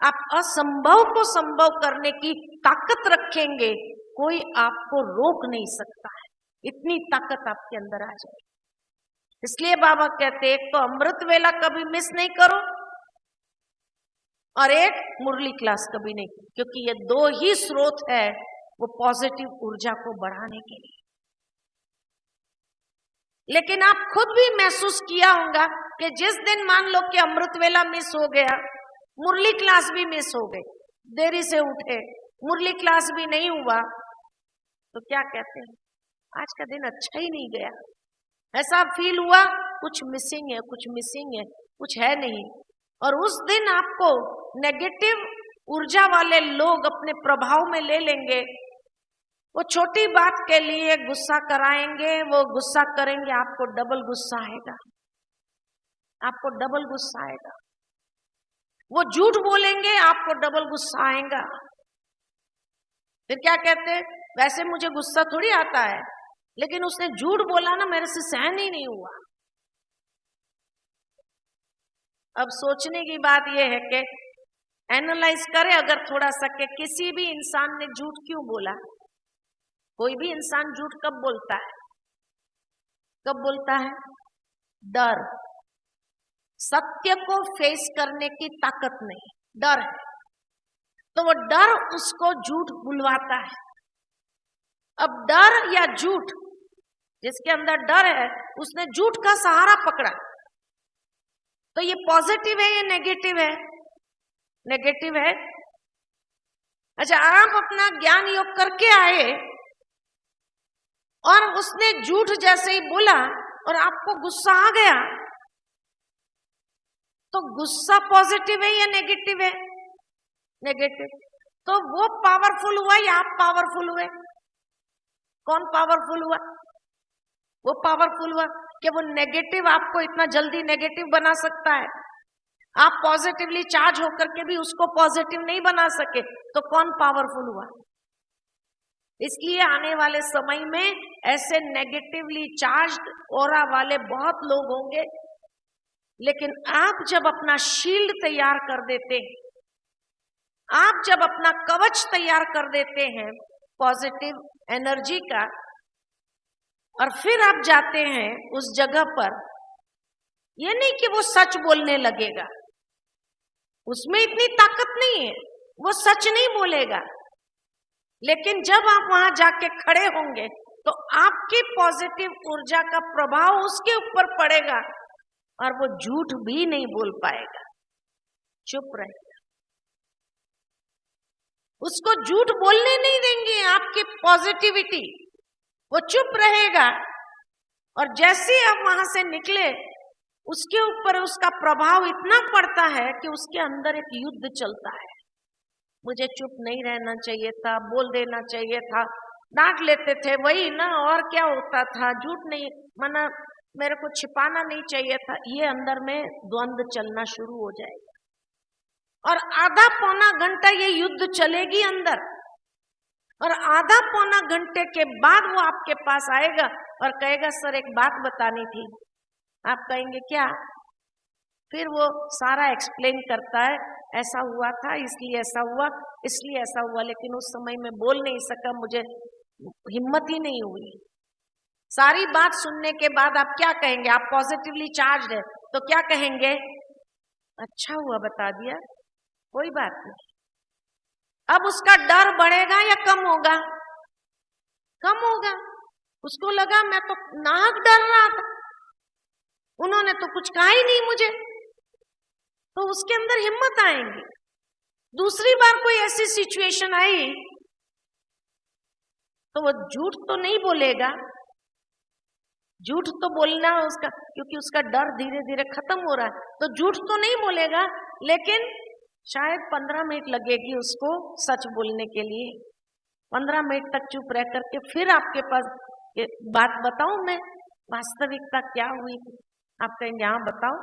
[SPEAKER 1] आप असंभव को संभव करने की ताकत रखेंगे, कोई आपको रोक नहीं सकता है। इतनी ताकत आपके अंदर आ जाए। इसलिए बाबा कहते एक तो अमृत वेला कभी मिस नहीं करो और एक मुरली क्लास कभी नहीं, क्योंकि ये दो ही स्रोत है वो पॉजिटिव ऊर्जा को बढ़ाने के लिए। लेकिन आप खुद भी महसूस किया होगा कि जिस दिन मान लो कि अमृत वेला मिस हो गया, मुरली क्लास भी मिस हो गई, देरी से उठे, मुरली क्लास भी नहीं हुआ, तो क्या कहते हैं? आज का दिन अच्छा ही नहीं गया। ऐसा फील हुआ कुछ मिसिंग है, कुछ मिसिंग है, कुछ है नहीं। और उस दिन आपको नेगेटिव ऊर्जा वाले लोग अपने प्रभाव में ले लेंगे। वो छोटी बात के लिए गुस्सा कराएंगे, वो गुस्सा करेंगे, आपको डबल गुस्सा आएगा, आपको डबल गुस्सा आएगा। वो झूठ बोलेंगे, आपको डबल गुस्सा आएगा। फिर क्या कहते हैं? वैसे मुझे गुस्सा थोड़ी आता है, लेकिन उसने झूठ बोला ना, मेरे से सहन ही नहीं हुआ। अब सोचने की बात यह है कि एनालाइज करें अगर थोड़ा सा कि किसी भी इंसान ने झूठ क्यों बोला। कोई भी इंसान झूठ कब बोलता है? कब बोलता है? डर, सत्य को फेस करने की ताकत नहीं, डर है, तो वो डर उसको झूठ बुलवाता है। अब डर या झूठ, जिसके अंदर डर है उसने झूठ का सहारा पकड़ा, तो ये पॉजिटिव है या नेगेटिव है? नेगेटिव है। अच्छा, आप अपना ज्ञान योग करके आए और उसने झूठ जैसे ही बोला और आपको गुस्सा आ गया, तो गुस्सा पॉजिटिव है या नेगेटिव है? नेगेटिव। तो वो पावरफुल हुआ या आप पावरफुल हुए? कौन पावरफुल हुआ? वो पावरफुल हुआ कि वो नेगेटिव आपको इतना जल्दी नेगेटिव बना सकता है। आप पॉजिटिवली चार्ज होकर के भी उसको पॉजिटिव नहीं बना सके, तो कौन पावरफुल हुआ? इसलिए आने वाले समय में ऐसे नेगेटिवली चार्ज्ड ऑरा वाले बहुत लोग होंगे। लेकिन आप जब अपना शील्ड तैयार कर देते हैं, आप जब अपना कवच तैयार कर देते हैं पॉजिटिव एनर्जी का, और फिर आप जाते हैं उस जगह पर, ये नहीं कि वो सच बोलने लगेगा, उसमें इतनी ताकत नहीं है, वो सच नहीं बोलेगा। लेकिन जब आप वहां जाके खड़े होंगे तो आपकी पॉजिटिव ऊर्जा का प्रभाव उसके ऊपर पड़ेगा और वो झूठ भी नहीं बोल पाएगा, चुप रहेगा। उसको झूठ बोलने नहीं देंगे आपकी पॉजिटिविटी, वो चुप रहेगा। और जैसे आप वहां से निकले, उसके ऊपर उसका प्रभाव इतना पड़ता है कि उसके अंदर एक युद्ध चलता है। मुझे चुप नहीं रहना चाहिए था, बोल देना चाहिए था, डांट लेते थे वही ना, और क्या होता था, झूठ नहीं मना, मेरे को छिपाना नहीं चाहिए था। ये अंदर में द्वंद्व चलना शुरू हो जाएगा और आधा पौना घंटा ये युद्ध चलेगी अंदर। और आधा पौना घंटे के बाद वो आपके पास आएगा और कहेगा सर एक बात बतानी थी। आप कहेंगे क्या? फिर वो सारा एक्सप्लेन करता है, ऐसा हुआ था, इसलिए ऐसा हुआ, इसलिए ऐसा हुआ, लेकिन उस समय में बोल नहीं सका, मुझे हिम्मत ही नहीं हुई। सारी बात सुनने के बाद आप क्या कहेंगे? आप पॉजिटिवली चार्ज है तो क्या कहेंगे? अच्छा हुआ बता दिया, कोई बात नहीं। अब उसका डर बढ़ेगा या कम होगा? कम होगा। उसको लगा मैं तो नाहक डर रहा था, उन्होंने तो कुछ कहा ही नहीं मुझे, तो उसके अंदर हिम्मत आएंगी। दूसरी बार कोई ऐसी सिचुएशन आई तो वो झूठ तो नहीं बोलेगा, झूठ तो बोलना उसका, क्योंकि उसका डर धीरे धीरे खत्म हो रहा है, तो झूठ तो नहीं बोलेगा, लेकिन शायद 15 मिनट लगेगी उसको सच बोलने के लिए। 15 मिनट तक चुप रह करके फिर आपके पास बात बताऊं मैं वास्तविकता क्या हुई थी, आप कहेंगे हाँ बताओ,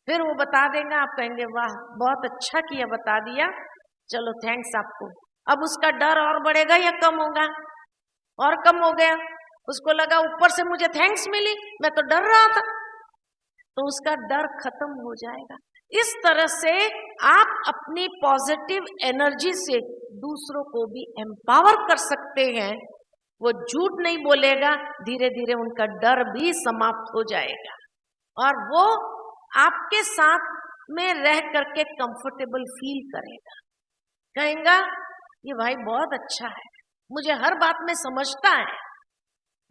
[SPEAKER 1] फिर वो बता देगा, आप कहेंगे वाह बहुत अच्छा किया बता दिया, चलो थैंक्स आपको। अब उसका डर और बढ़ेगा या कम होगा? और कम हो गया। उसको लगा ऊपर से मुझे थैंक्स मिली, मैं तो डर रहा था, तो उसका डर खत्म हो जाएगा। इस तरह से आप अपनी पॉजिटिव एनर्जी से दूसरों को भी एम्पावर कर सकते हैं। वो झूठ नहीं बोलेगा, धीरे धीरे उनका डर भी समाप्त हो जाएगा और वो आपके साथ में रह करके कंफर्टेबल फील करेगा, कहेगा ये भाई बहुत अच्छा है, मुझे हर बात में समझता है,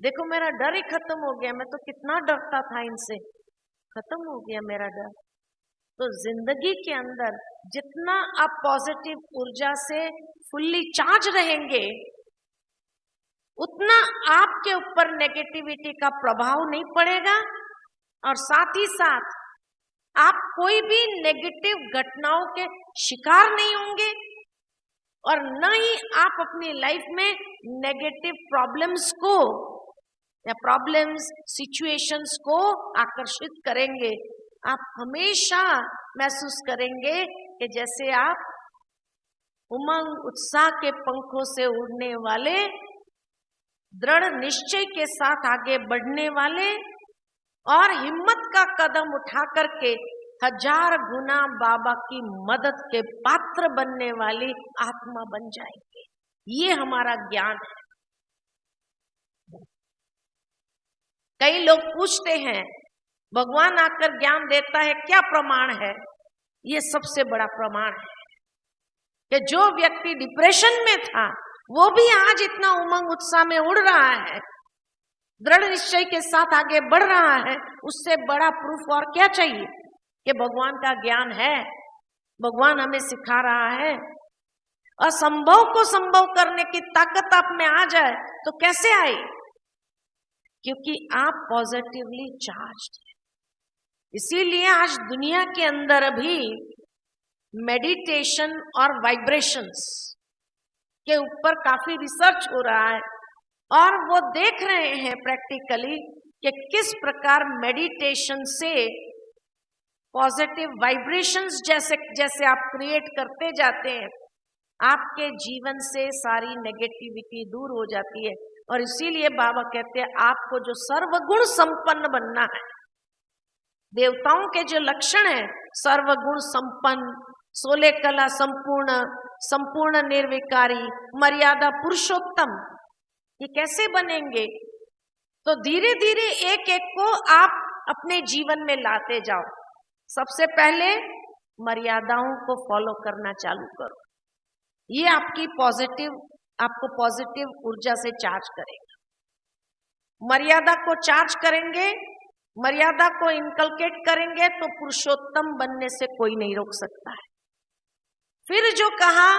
[SPEAKER 1] देखो मेरा डर ही खत्म हो गया, मैं तो कितना डरता था इनसे, खत्म हो गया मेरा डर। तो जिंदगी के अंदर जितना आप पॉजिटिव ऊर्जा से फुल्ली चार्ज रहेंगे, उतना आपके ऊपर नेगेटिविटी का प्रभाव नहीं पड़ेगा और साथ ही साथ आप कोई भी नेगेटिव घटनाओं के शिकार नहीं होंगे और न ही आप अपनी लाइफ में नेगेटिव प्रॉब्लम्स को या प्रॉब्लम्स सिचुएशंस को आकर्षित करेंगे। आप हमेशा महसूस करेंगे कि जैसे आप उमंग उत्साह के पंखों से उड़ने वाले, दृढ़ निश्चय के साथ आगे बढ़ने वाले और हिम्मत का कदम उठा करके 1000 गुना बाबा की मदद के पात्र बनने वाली आत्मा बन जाएंगे। ये हमारा ज्ञान है। कई लोग पूछते हैं भगवान आकर ज्ञान देता है, क्या प्रमाण है? ये सबसे बड़ा प्रमाण है कि जो व्यक्ति डिप्रेशन में था वो भी आज इतना उमंग उत्साह में उड़ रहा है, दृढ़ निश्चय के साथ आगे बढ़ रहा है। उससे बड़ा प्रूफ और क्या चाहिए कि भगवान का ज्ञान है, भगवान हमें सिखा रहा है। असंभव को संभव करने की ताकत आप में आ जाए तो कैसे आए? क्योंकि आप पॉजिटिवली चार्ज्ड हैं। इसीलिए आज दुनिया के अंदर अभी मेडिटेशन और वाइब्रेशंस के ऊपर काफी रिसर्च हो रहा है और वो देख रहे हैं प्रैक्टिकली कि किस प्रकार मेडिटेशन से पॉजिटिव वाइब्रेशंस जैसे जैसे आप क्रिएट करते जाते हैं, आपके जीवन से सारी नेगेटिविटी दूर हो जाती है। और इसीलिए बाबा कहते हैं आपको जो सर्वगुण संपन्न बनना है, देवताओं के जो लक्षण है सर्वगुण संपन्न, 16 कला संपूर्ण, संपूर्ण निर्विकारी, मर्यादा पुरुषोत्तम, ये कैसे बनेंगे? तो धीरे धीरे एक एक को आप अपने जीवन में लाते जाओ। सबसे पहले मर्यादाओं को फॉलो करना चालू करो, ये आपको पॉजिटिव ऊर्जा से चार्ज करेगा। मर्यादा को चार्ज करेंगे, मर्यादा को इनकलकेट करेंगे तो पुरुषोत्तम बनने से कोई नहीं रोक सकता है। फिर जो कहा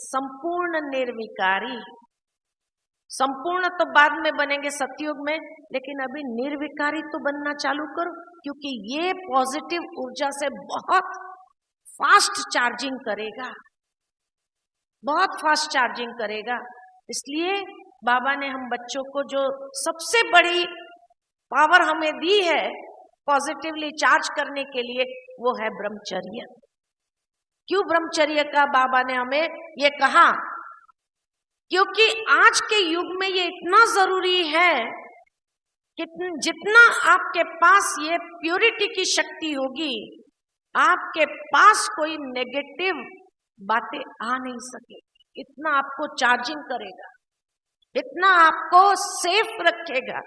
[SPEAKER 1] संपूर्ण निर्विकारी, संपूर्ण तो बाद में बनेंगे सतयुग में, लेकिन अभी निर्विकारी तो बनना चालू करो, क्योंकि ये पॉजिटिव ऊर्जा से बहुत फास्ट चार्जिंग करेगा, बहुत फास्ट चार्जिंग करेगा। इसलिए बाबा ने हम बच्चों को जो सबसे बड़ी पावर हमें दी है पॉजिटिवली चार्ज करने के लिए, वो है ब्रह्मचर्य। क्यों ब्रह्मचर्य का बाबा ने हमें ये कहा? क्योंकि आज के युग में ये इतना जरूरी है कि जितना आपके पास ये प्योरिटी की शक्ति होगी, आपके पास कोई नेगेटिव बातें आ नहीं सकेगी। इतना आपको चार्जिंग करेगा, इतना आपको सेफ रखेगा,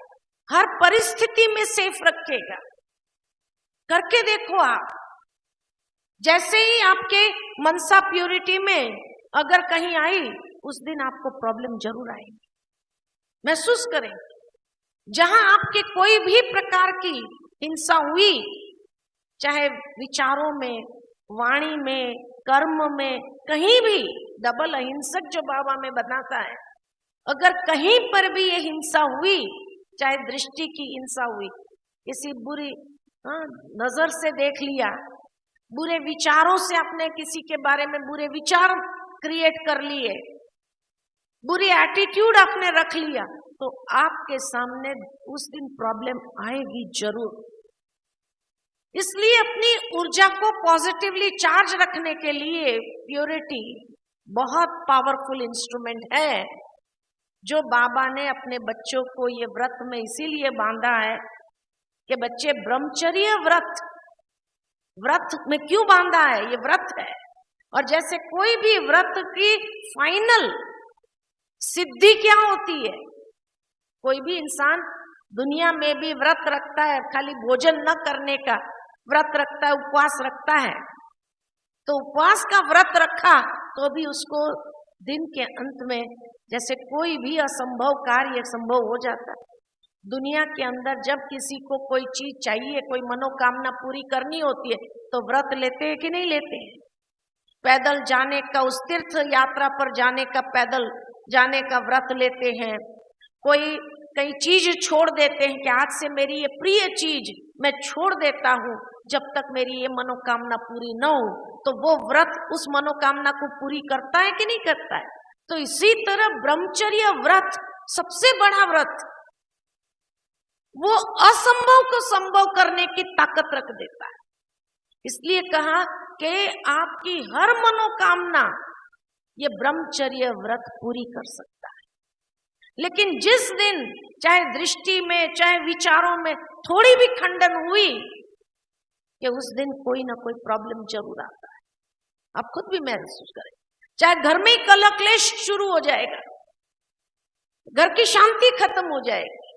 [SPEAKER 1] हर परिस्थिति में सेफ रखेगा। करके देखो आप, जैसे ही आपके मनसा प्योरिटी में अगर कहीं आई, उस दिन आपको प्रॉब्लम जरूर आएगी। महसूस करें। जहां आपके कोई भी प्रकार की हिंसा हुई, चाहे विचारों में, वाणी में, कर्म में, कहीं भी, डबल अहिंसक जो बाबा में बताता है, अगर कहीं पर भी ये हिंसा हुई, चाहे दृष्टि की हिंसा हुई, किसी बुरी नजर से देख लिया, बुरे विचारों से आपने किसी के बारे में बुरे विचार क्रिएट कर लिए, बुरी एटीट्यूड आपने रख लिया, तो आपके सामने उस दिन प्रॉब्लम आएगी जरूर। इसलिए अपनी ऊर्जा को पॉजिटिवली चार्ज रखने के लिए प्योरिटी बहुत पावरफुल इंस्ट्रूमेंट है, जो बाबा ने अपने बच्चों को ये व्रत में इसीलिए बांधा है कि बच्चे ब्रह्मचर्य व्रत में क्यों बांधा है, ये व्रत है। और जैसे कोई भी व्रत की फाइनल सिद्धि क्या होती है, कोई भी इंसान दुनिया में भी व्रत रखता है, खाली भोजन न करने का व्रत रखता है, उपवास रखता है, तो उपवास का व्रत रखा तो भी उसको दिन के अंत में जैसे कोई भी असंभव कार्य संभव हो जाता है। दुनिया के अंदर जब किसी को कोई चीज चाहिए, कोई मनोकामना पूरी करनी होती है, तो व्रत लेते हैं कि नहीं लेते हैं? पैदल जाने का, उस तीर्थ यात्रा पर जाने का पैदल जाने का व्रत लेते हैं। कोई कई चीज छोड़ देते हैं कि आज से मेरी ये प्रिय चीज मैं छोड़ देता हूँ जब तक मेरी ये मनोकामना पूरी न हो, तो वो व्रत उस मनोकामना को पूरी करता है कि नहीं करता है? तो इसी तरह ब्रह्मचर्य व्रत सबसे बड़ा व्रत, वो असंभव को संभव करने की ताकत रख देता है। इसलिए कहा कि आपकी हर मनोकामना ये ब्रह्मचर्य व्रत पूरी कर सकता है। लेकिन जिस दिन चाहे दृष्टि में, चाहे विचारों में थोड़ी भी खंडन हुई, कि उस दिन कोई ना कोई प्रॉब्लम जरूर आता है। आप खुद भी महसूस करें, चाहे घर में ही कलह क्लेश शुरू हो जाएगा, घर की शांति खत्म हो जाएगी।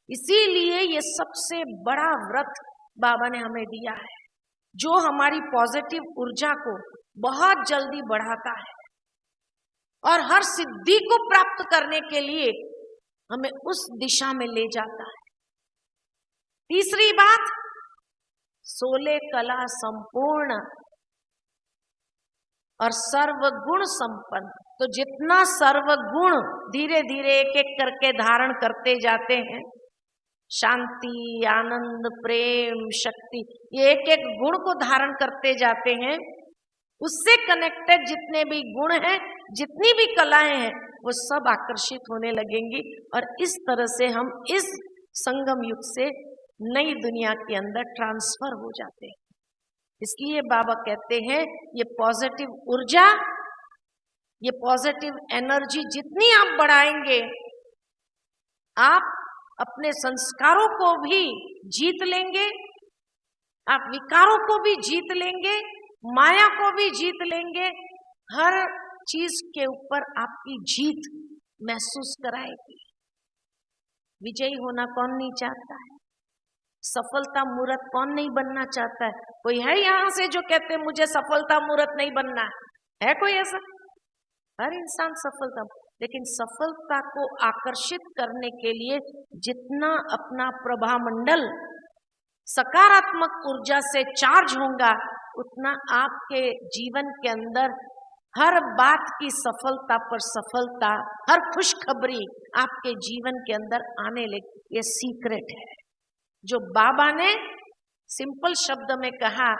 [SPEAKER 1] इसीलिए ये सबसे बड़ा व्रत बाबा ने हमें दिया है, जो हमारी पॉजिटिव ऊर्जा को बहुत जल्दी बढ़ाता है और हर सिद्धि को प्राप्त करने के लिए हमें उस दिशा में ले जाता है। तीसरी बात, 16 कला संपूर्ण और सर्वगुण संपन्न। तो जितना सर्वगुण धीरे धीरे एक एक करके धारण करते जाते हैं, शांति, आनंद, प्रेम, शक्ति, ये एक एक गुण को धारण करते जाते हैं, उससे कनेक्टेड जितने भी गुण हैं, जितनी भी कलाएं हैं, वो सब आकर्षित होने लगेंगी और इस तरह से हम इस संगम युग से नई दुनिया के अंदर ट्रांसफर हो जाते हैं। इसलिए बाबा कहते हैं ये पॉजिटिव ऊर्जा, ये पॉजिटिव एनर्जी जितनी आप बढ़ाएंगे, आप अपने संस्कारों को भी जीत लेंगे, आप विकारों को भी जीत लेंगे, माया को भी जीत लेंगे। हर चीज के ऊपर आपकी जीत महसूस कराएगी। विजयी होना कौन नहीं चाहता है? सफलता मूर्त कौन नहीं बनना चाहता है? कोई है यहाँ से जो कहते हैं मुझे सफलता मूर्त नहीं बनना है? कोई ऐसा? हर इंसान सफलता, लेकिन सफलता को आकर्षित करने के लिए जितना अपना प्रभामंडल सकारात्मक ऊर्जा से चार्ज होगा, उतना आपके जीवन के अंदर हर बात की सफलता पर सफलता, हर खुशखबरी आपके जीवन के अंदर आने लगी। ये सीक्रेट है जो बाबा ने सिंपल शब्द में कहा,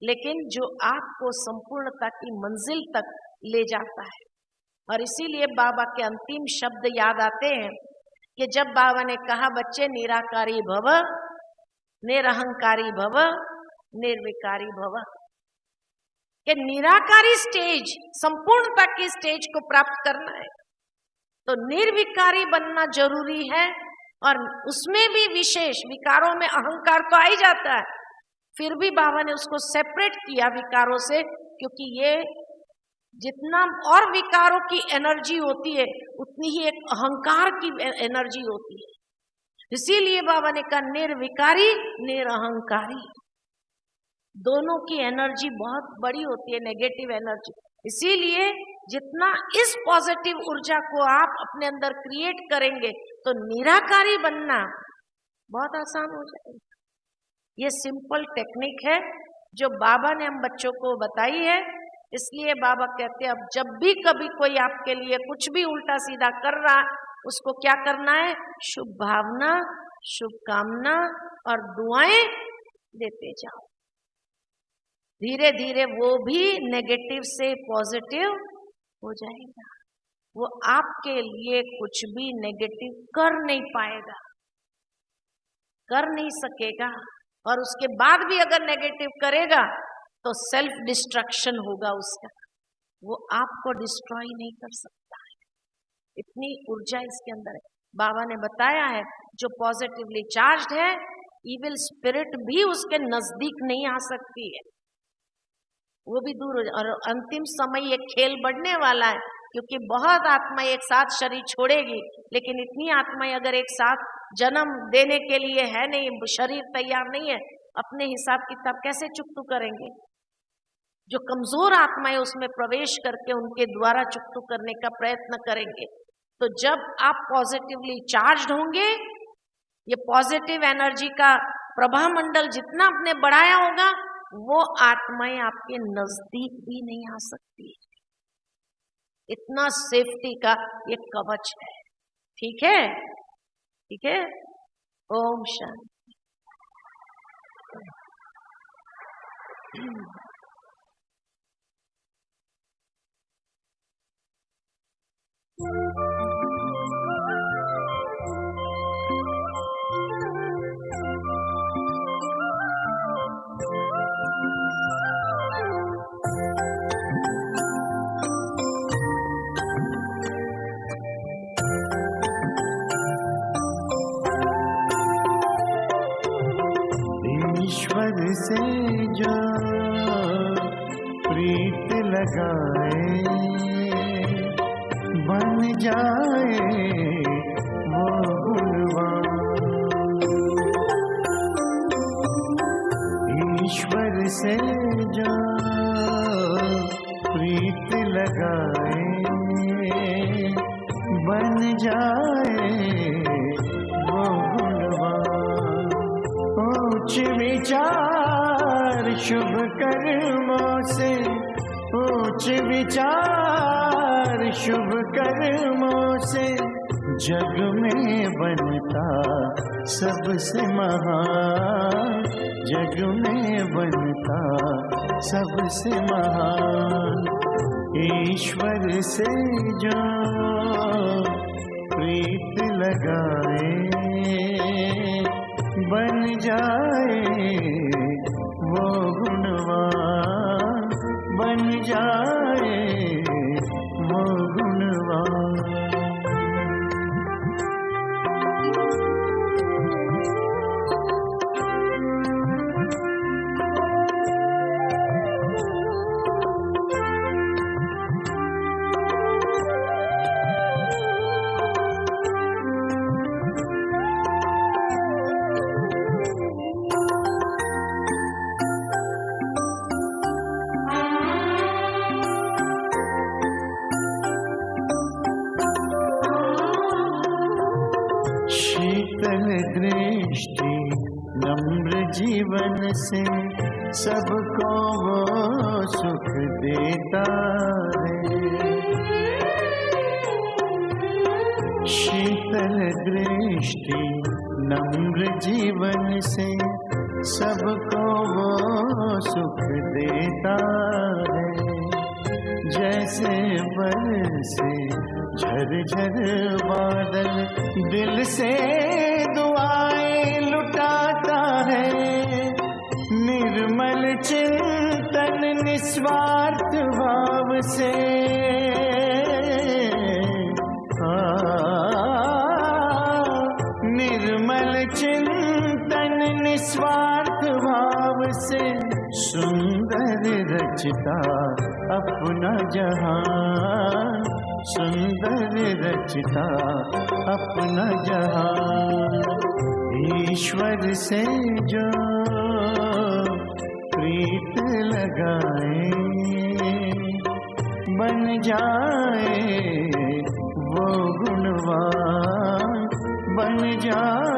[SPEAKER 1] लेकिन जो आपको संपूर्णता की मंजिल तक ले जाता है। और इसीलिए बाबा के अंतिम शब्द याद आते हैं कि जब बाबा ने कहा बच्चे निराकारी भव, निरहंकारी भव, निर्विकारी भव, कि निराकारी स्टेज, संपूर्णता की स्टेज को प्राप्त करना है तो निर्विकारी बनना जरूरी है। और उसमें भी विशेष विकारों में अहंकार तो आ ही जाता है, फिर भी बाबा ने उसको सेपरेट किया विकारों से, क्योंकि ये जितना और विकारों की एनर्जी होती है उतनी ही एक अहंकार की एनर्जी होती है। इसीलिए बाबा ने कहा निर्विकारी निरअहंकारी, दोनों की एनर्जी बहुत बड़ी होती है, नेगेटिव एनर्जी। इसीलिए जितना इस पॉजिटिव ऊर्जा को आप अपने अंदर क्रिएट करेंगे तो निराकारी बनना बहुत आसान हो जाएगा। ये सिंपल टेक्निक है जो बाबा ने हम बच्चों को बताई है। इसलिए बाबा कहते हैं अब जब भी कभी कोई आपके लिए कुछ भी उल्टा सीधा कर रहा उसको क्या करना है, शुभ भावना, शुभकामना और दुआएं देते जाओ। धीरे धीरे वो भी नेगेटिव से पॉजिटिव हो जाएगा। वो आपके लिए कुछ भी नेगेटिव कर नहीं पाएगा, कर नहीं सकेगा। और उसके बाद भी अगर नेगेटिव करेगा तो सेल्फ डिस्ट्रक्शन होगा उसका, वो आपको डिस्ट्रॉय नहीं कर सकता है। इतनी ऊर्जा इसके अंदर है। बाबा ने बताया है जो पॉजिटिवली चार्ज्ड है इविल स्पिरिट भी उसके नजदीक नहीं आ सकती है, वो भी दूर हो जाए। और अंतिम समय ये खेल बढ़ने वाला है क्योंकि बहुत आत्माएं एक साथ शरीर छोड़ेगी, लेकिन इतनी आत्माएं अगर एक साथ जन्म देने के लिए है नहीं, शरीर तैयार नहीं है, अपने हिसाब किताब कैसे चुकतू करेंगे। जो कमजोर आत्माएं उसमें प्रवेश करके उनके द्वारा चुकतू करने का प्रयत्न करेंगे। तो जब आप पॉजिटिवली चार्ज्ड होंगे, ये पॉजिटिव एनर्जी का प्रभा मंडल जितना आपने बढ़ाया होगा वो आत्माएं आपके नजदीक भी नहीं आ सकती। इतना सेफ्टी का ये कवच है। ठीक है, ठीक है। ओम शांति।
[SPEAKER 2] ईश्वर से जो प्रीत लगाए बन जाए वो गुणवान। ईश्वर से जो प्रीत लगाए बन जाए वो गुणवान। उच्च विचार शुभ कर्मों से, उच्च विचार शुभ कर्मों से जग में बनता सबसे महान, जग में बनता सबसे महान। ईश्वर से जो प्रीत लगाए बन जाए वो गुणवान, बन जाए वो गुणवान। शीतल दृष्टि नम्र जीवन से सबको वो सुख देता है। शीतल दृष्टि नम्र जीवन से सबको वो सुख देता है। जैसे बरसे झरझर बादल दिल से दुआएं लुटाता है। निर्मल चिंतन निस्वार्थ भाव से निर्मल चिंतन निस्वार्थ भाव से सुंदर रचता अपना जहान, सुंदर रचता अपना जहान। ईश्वर से जो प्रीत लगाए बन जाए वो गुणवान बन जाए